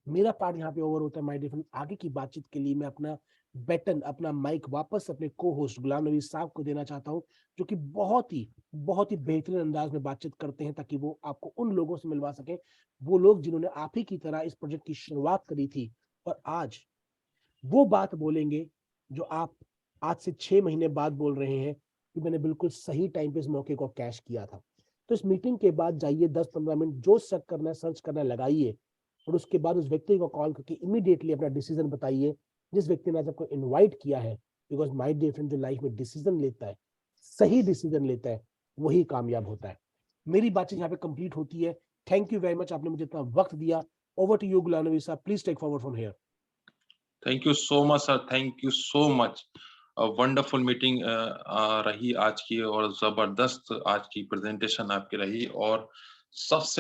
मेरा पार्ट यहाँ पे ओवर होता है माय डियर फ्रेंड। आगे की बातचीत के लिए मैं अपना बैटन, अपना माइक वापस अपने को होस्ट गुलाम नबी साहब को देना चाहता हूँ, जो कि बहुत ही बेहतरीन अंदाज में बातचीत करते हैं, ताकि वो आपको उन लोगों से मिलवा सके, वो लोग जिन्होंने आप ही की तरह इस प्रोजेक्ट की शुरुआत करी थी और आज वो बात बोलेंगे जो आप आज से 6 महीने बाद बोल रहे हैं कि मैंने बिल्कुल सही टाइम पे इस मौके को कैश किया था। तो इस मीटिंग के बाद जाइए 10-15 मिनट जो सर्च करना लगाइए और उसके बाद उस व्यक्ति को कॉल करके इमीडिएटली अपना डिसीजन बताइए, जिस व्यक्ति ने आज आपको इन्वाइट किया है। बिकॉज माय डियर फ्रेंड, जो लाइफ में डिसीजन लेता है, सही डिसीजन लेता है, वही कामयाब होता है। मेरी बातचीत यहाँ पे कंप्लीट होती है। थैंक यू वेरी मच, आपने मुझे इतना वक्त दिया। Over to you Ghulam Nabi साहब, please take forward from here.
Thank you so much sir, thank you so much. Wonderful meeting रही आज की और जबरदस्त आज की प्रेजेंटेशन आपकी रही। और सबसे